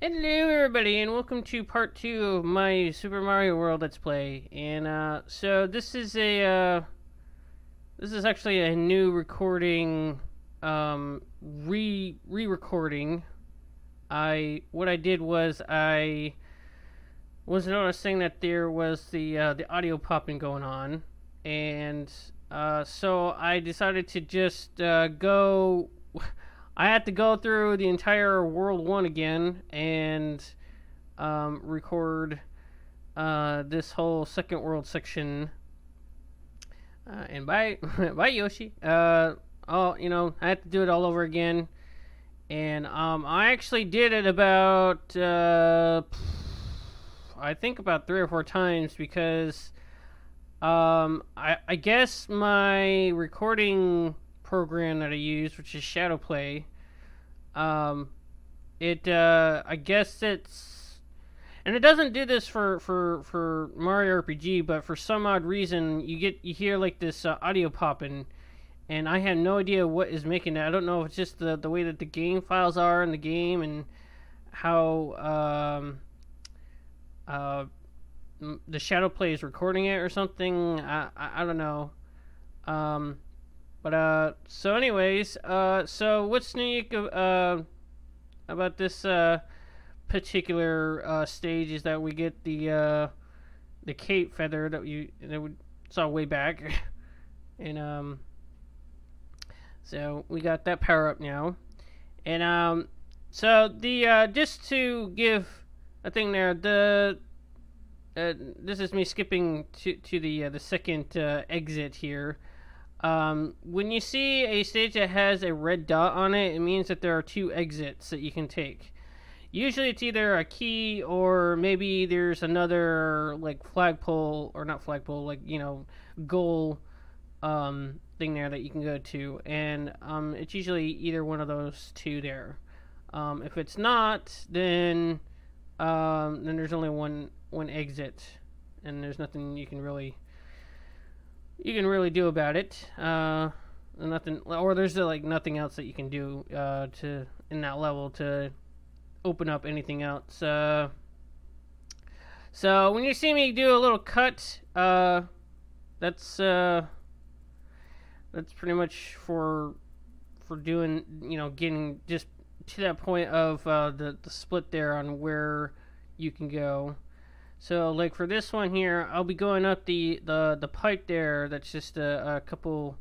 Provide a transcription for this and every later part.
Hello everybody and welcome to part 2 of my Super Mario World Let's Play. And so this is actually a new recording, re-recording. What I did was I was noticing that there was the audio popping going on, and so I decided to just go. I had to go through the entire World 1 again and record this whole second world section. And bye, bye Yoshi. I had to do it all over again. And I actually did it about, I think about 3 or 4 times because I guess my recording program that I use, which is Shadowplay, I guess it's, and it doesn't do this for Mario RPG, but for some odd reason you hear like this audio popping, and I have no idea what is making that. I don't know if it's just the way that the game files are in the game and how the Shadowplay is recording it or something. I don't know. So anyways, so what's unique about this particular stage is that we get the cape feather that we saw way back, and so we got that power up now, and so the just to give a thing there, this is me skipping to the second exit here. When you see a stage that has a red dot on it, it means that there are 2 exits that you can take. Usually it's either a key or maybe there's another like flagpole, or not flagpole, like, goal thing there that you can go to, and it's usually either one of those 2 there. If it's not, then there's only one exit, and there's nothing you can really do about it. Nothing, or there's like nothing else that you can do to in that level to open up anything else. So when you see me do a little cut, that's pretty much for doing, getting just to that point of the split there on where you can go. So, like for this one here, I'll be going up the pipe there. That's just a couple,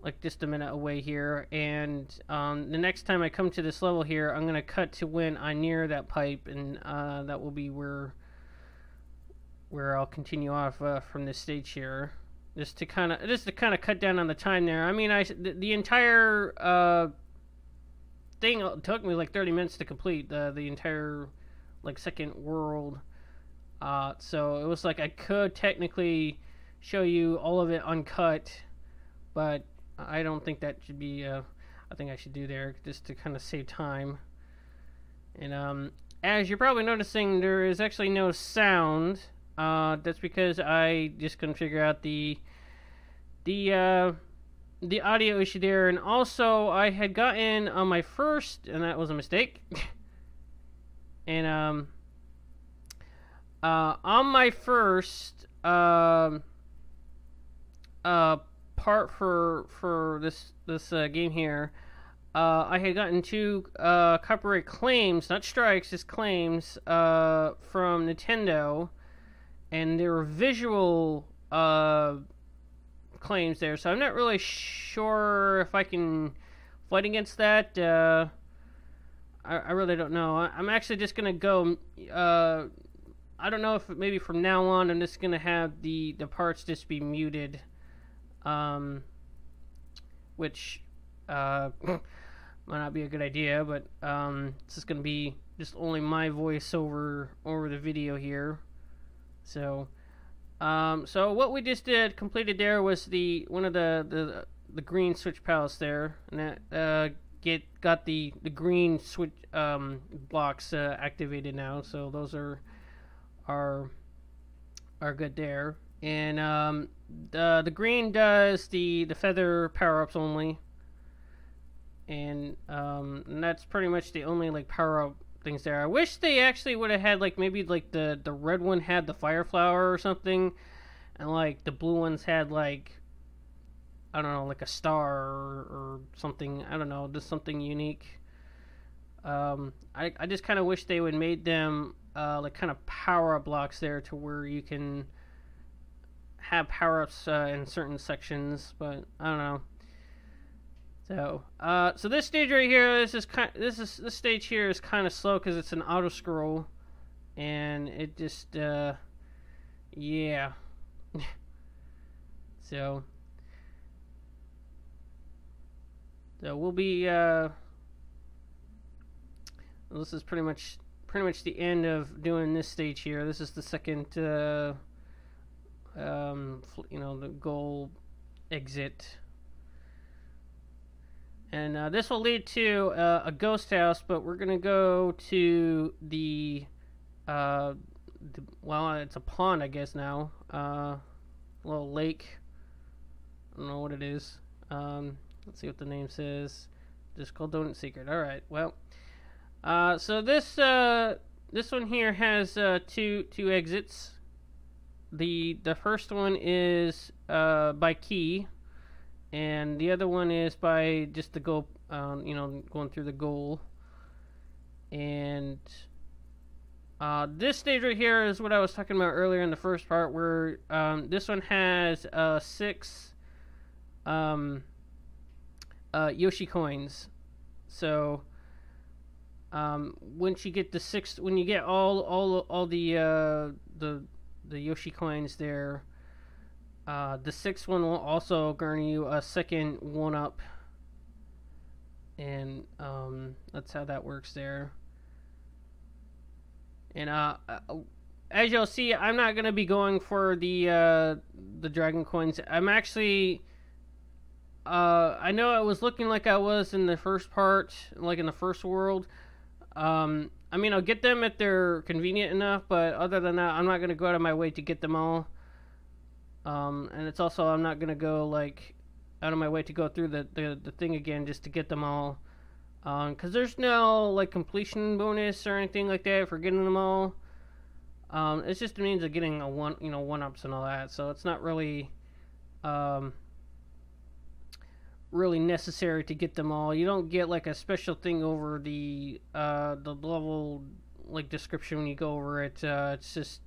like just a minute away here. And the next time I come to this level here, I'm gonna cut to when I near that pipe, and that will be where I'll continue off from this stage here. Just to kind of cut down on the time there. I mean, the entire thing took me like 30 minutes to complete the entire like second world. So it was like I could technically show you all of it uncut, but I don't think that should be I think I should do there just to kind of save time. And as you're probably noticing, there is actually no sound. That's because I just couldn't figure out the audio issue there, and also I had gotten on my first, and that was a mistake. And on my first part for this game here, I had gotten 2 copyright claims, not strikes, just claims from Nintendo, and there were visual claims there. So I'm not really sure if I can fight against that. I really don't know. I'm actually just gonna go. I don't know if maybe from now on I'm just gonna have the parts just be muted, which might not be a good idea, but it's just gonna be just only my voice over the video here. So so what we just completed there was one of the green switch palace there, and that got the green switch blocks activated now. So those are good there. And the green does the feather power-ups only, and that's pretty much the only like power-up things there. I wish they actually would have had, like, maybe, like, the red one had the fire flower or something, and, like, the blue ones had, like, I don't know, like a star or something. I don't know, just something unique. I just kind of wish they would made them like kind of power-up blocks there to where you can have power-ups in certain sections, but I don't know. So this stage right here, this stage here is kind of slow because it's an auto scroll, and it just yeah. So we'll be this is pretty much the end of doing this stage here. This is the second the goal exit. And this will lead to a ghost house, but we're going to go to the well, it's a pond, I guess now. A little lake. I don't know what it is. Let's see what the name says. Just called Donut Secret. All right. Well, so this one here has two exits. The first one is by key, and the other one is by just the go. Going through the goal. And this stage right here is what I was talking about earlier in the first part, where this one has 6 Yoshi coins. So once you get when you get all the Yoshi coins there, the 6th one will also garner you a second 1-up, and that's how that works there. And as you'll see, I'm not gonna be going for the dragon coins. I'm actually I know it was looking like I was in the first part, like in the first world. I mean, I'll get them if they're convenient enough, but other than that, I'm not going to go out of my way to get them all. And it's also, I'm not going to go, like, out of my way to go through the thing again just to get them all. Because there's no, like, completion bonus or anything like that for getting them all. It's just a means of getting a one-ups and all that, so it's not really really necessary to get them all. You don't get like a special thing over the level like description when you go over it. It's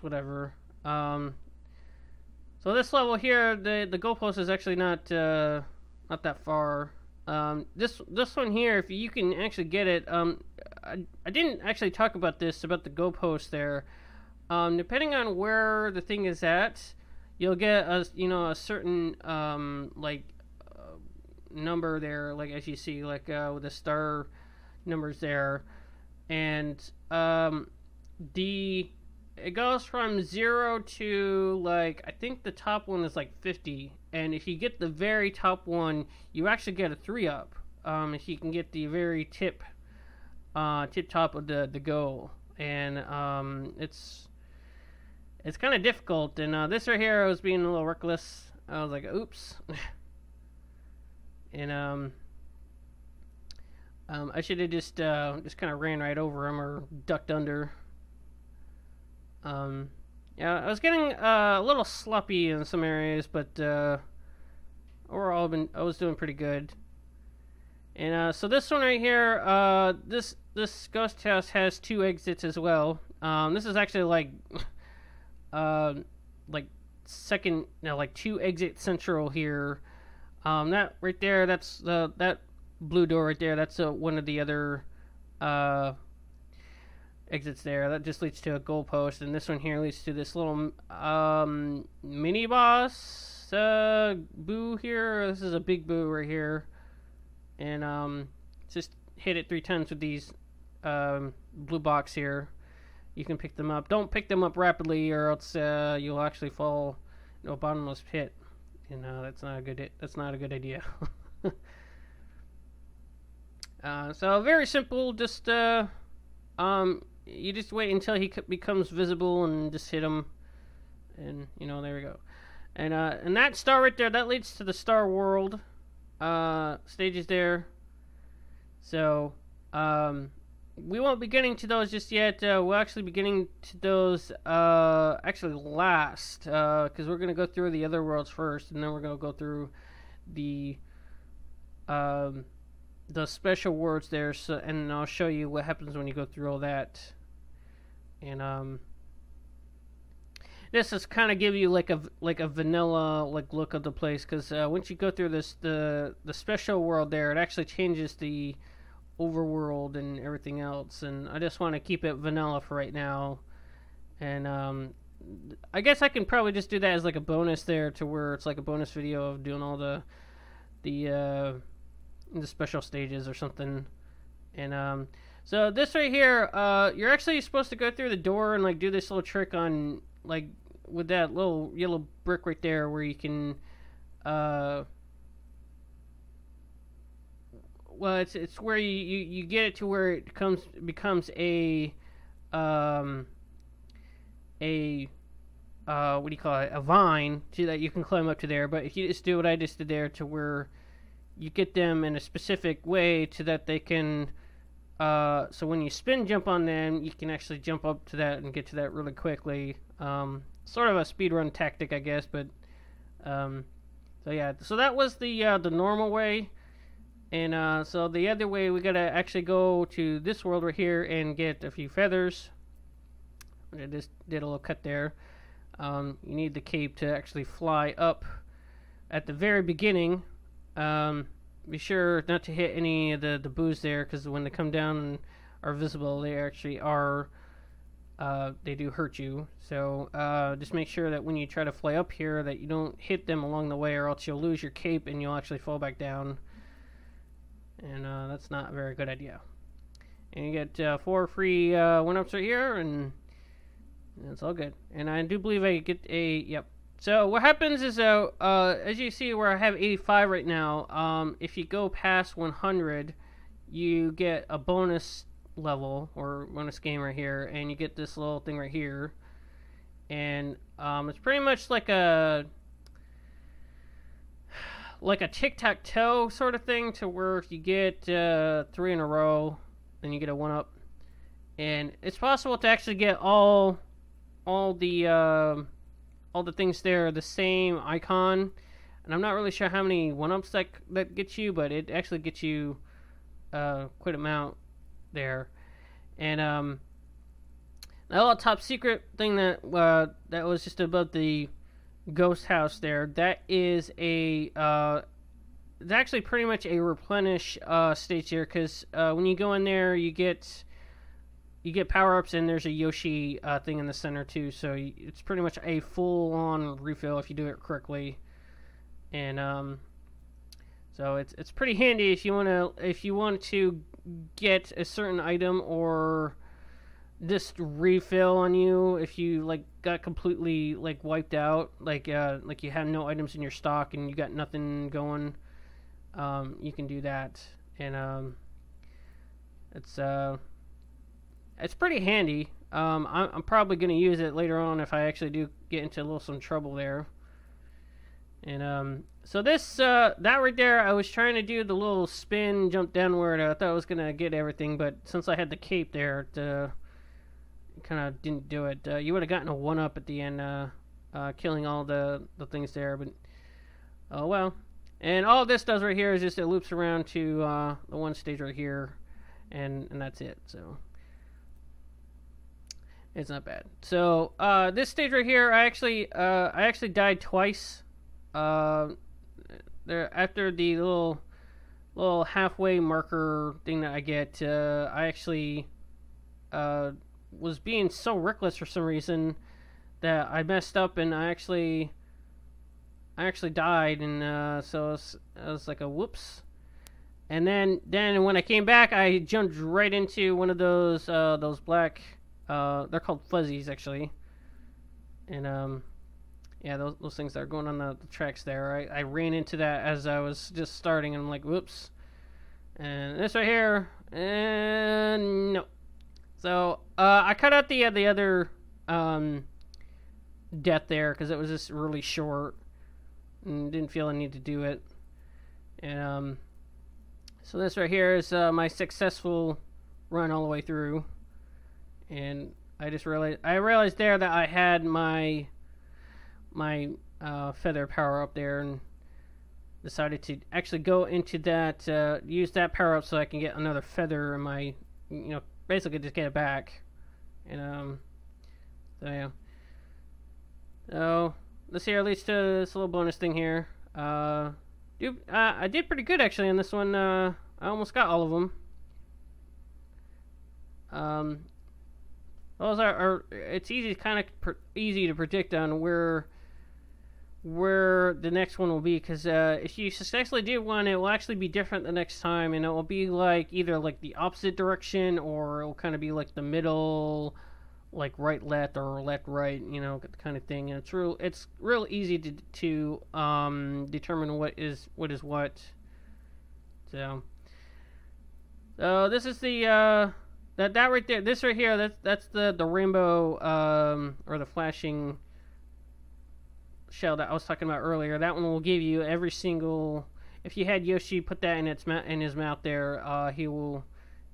whatever. So this level here, the goalpost is actually not that far. This one here, if you can actually get it, I didn't actually talk about the goalpost there. Depending on where the thing is at, you'll get a certain number there, like as you see, like with the star numbers there, and it goes from 0 to, like, I think the top one is like 50, and if you get the very top one, you actually get a 3-up. If you can get the very tip top of the goal, and it's kind of difficult. And this right here, I was being a little reckless. I was like, oops. And I should have just kind of ran right over him or ducked under. Yeah, I was getting a little sloppy in some areas, but overall I was doing pretty good. And so this one right here, this ghost house has 2 exits as well. This is actually like second, like 2 exit central here. That right there, that's that blue door right there. That's one of the other exits there. That just leads to a goalpost, and this one here leads to this little mini boss boo here. This is a big boo right here, and just hit it 3 times with these blue box here. You can pick them up. Don't pick them up rapidly, or else you'll actually fall into a bottomless pit. That's not a good idea. So very simple. Just you just wait until he becomes visible and just hit him, and there we go. And that star right there, that leads to the Star World stages there. So We won't be getting to those just yet. We'll actually be getting to those actually last, because we're going to go through the other worlds first, and then we're going to go through the special worlds there. So, and I'll show you what happens when you go through all that. And this is kind of give you like a vanilla look of the place, because once you go through the special world there, it actually changes the overworld and everything else, and I just want to keep it vanilla for right now. And I guess I can probably just do that as like a bonus there, to where it's like a bonus video of doing all the special stages or something. And so this right here, you're actually supposed to go through the door and like do this little trick on like with that little yellow brick right there, where you can well, it's where you get it to where it becomes a what do you call it, a vine, so that you can climb up to there. But if you just do what I just did there, to where you get them in a specific way so that they can so when you spin jump on them, you can actually jump up to that and get to that really quickly. Sort of a speedrun tactic, I guess. But so yeah, so that was the normal way. And so the other way, we gotta actually go to this world right here and get a few feathers. I just did a little cut there. You need the cape to actually fly up at the very beginning. Be sure not to hit any of the boos there, because when they come down and are visible, they actually are they do hurt you. So just make sure that when you try to fly up here, that you don't hit them along the way, or else you'll lose your cape and you'll actually fall back down. And that's not a very good idea. And you get 4 free 1-ups right here, and it's all good. And I do believe I get a, yep. So what happens is, as you see where I have 85 right now, if you go past 100, you get a bonus level, or bonus game right here, and you get this little thing right here. And it's pretty much like a tic-tac-toe sort of thing, to where if you get 3 in a row, then you get a 1-up. And it's possible to actually get all the things there, the same icon. And I'm not really sure how many 1-ups that gets you, but it actually gets you quite an amount there. And a little top secret thing that was just about the ghost house there, that is it's actually pretty much a replenish stage here, because when you go in there, you get power-ups, and there's a Yoshi thing in the center too, so it's pretty much a full-on refill if you do it correctly. And so it's pretty handy if you want to get a certain item, or just refill on you if you like got completely like wiped out, like you had no items in your stock and you got nothing going. You can do that. And it's pretty handy. I'm probably gonna use it later on if I actually do get into some trouble there. And so this that right there, I was trying to do the little spin jump downward. I thought I was gonna get everything, but since I had the cape there, kind of didn't do it. You would have gotten a 1-up at the end, killing all the things there, but oh well. And all this does right here is just it loops around to the one stage right here, and that's it. So it's not bad. So this stage right here, I actually died twice. There, after the little halfway marker thing that I get, I actually was being so reckless for some reason that I messed up, and I actually died. And so I was like a whoops. And then when I came back, I jumped right into one of those black, they're called fuzzies actually. And yeah, those things that are going on the tracks there. I ran into that as I was just starting, and I'm like, whoops. And this right here, and no. So I cut out the other death there, because it was just really short and didn't feel I need to do it. And So this right here is my successful run all the way through, and I realized there that I had my feather power up there, and decided to actually go into that, use that power up so I can get another feather in my, basically just get it back. And so yeah. So this here leads to this little bonus thing here. I did pretty good actually on this one. I almost got all of them. Those are it's easy to predict on where the next one will be, because if you successfully do one, it will actually be different the next time, and it will be like either like the opposite direction, or it will kind of be like the middle, like right left or left right, kind of thing. And it's real easy to determine what is what. So this is the that right there. This right here. That's the rainbow or the flashing shell that I was talking about earlier. That one will give you every single. If you had Yoshi put that in his mouth there, he will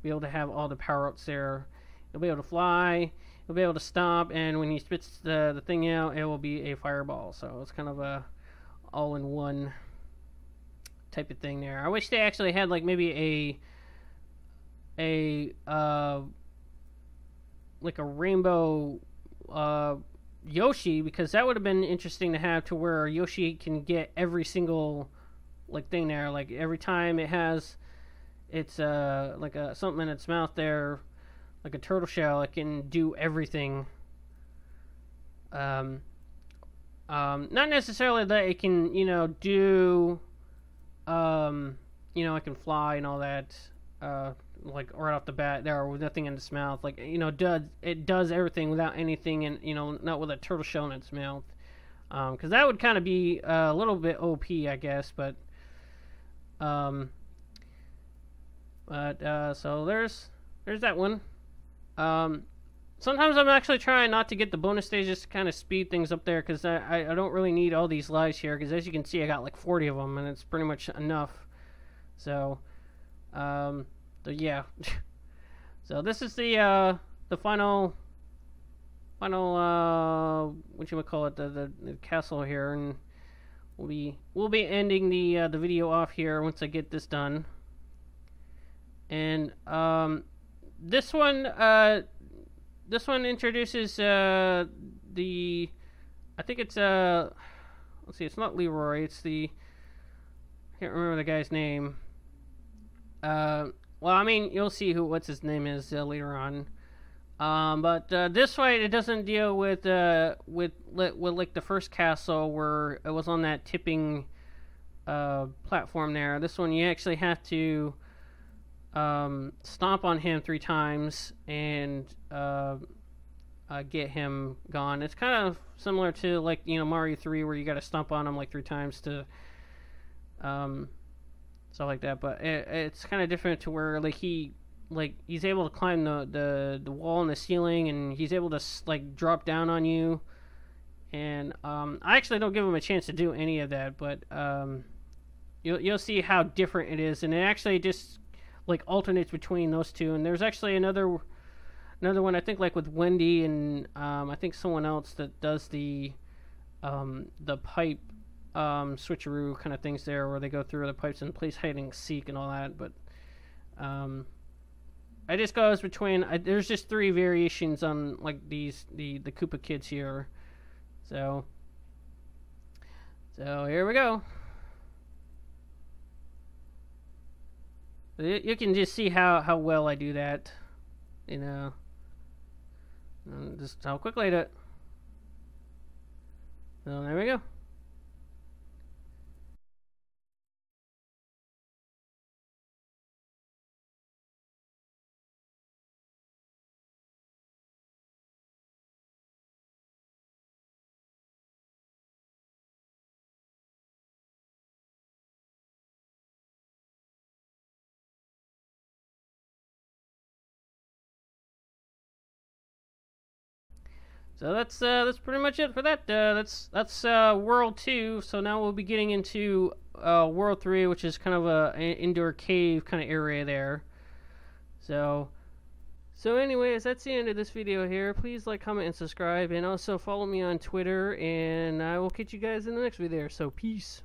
be able to have all the power ups there. He'll be able to fly. He'll be able to stomp, and when he spits the thing out, it will be a fireball. So it's kind of a all-in-one type of thing there. I wish they actually had like maybe like a rainbow Yoshi, because that would have been interesting to have, to where Yoshi can get every single like thing there. Like every time it has it's like something in its mouth there, like a turtle shell, it can do everything. Not necessarily that it can, do, it can fly and all that, like right off the bat there with nothing in its mouth. Like, it does everything without anything, and, not with a turtle shell in its mouth. Because that would kind of be a little bit OP, I guess, but, so there's that one. Sometimes I'm actually trying not to get the bonus stages to kind of speed things up there, because I don't really need all these lives here, because as you can see I got like 40 of them, and it's pretty much enough. So yeah. So this is the final whatchamacallit, the castle here, and we'll be ending the video off here once I get this done. And this one introduces I think it's let's see, it's not Leroy, it's I can't remember the guy's name. Well, I mean, you'll see what's his name is later on. But this fight, it doesn't deal with like the first castle where it was on that tipping platform there. This one, you actually have to stomp on him 3 times and get him gone. It's kind of similar to like Mario 3, where you got to stomp on him like 3 times to stuff like that. But it's kind of different, to where like he's able to climb the wall and the ceiling, and he's able to like drop down on you. And I actually don't give him a chance to do any of that, but you'll see how different it is, and it actually just like alternates between those two. And there's actually another one, I think, like with Wendy and I think someone else, that does the pipe switcheroo kind of things there, where they go through the pipes and plays hide and seek and all that. But I just goes between. There's just 3 variations on like the Koopa kids here. So here we go. You can just see how well I do that, just how quickly I do it. So there we go. So that's pretty much it for that. That's World 2. So now we'll be getting into World 3, which is kind of an indoor cave kind of area there. So anyways, that's the end of this video here. Please like, comment, and subscribe, and also follow me on Twitter, and I will catch you guys in the next video. So peace.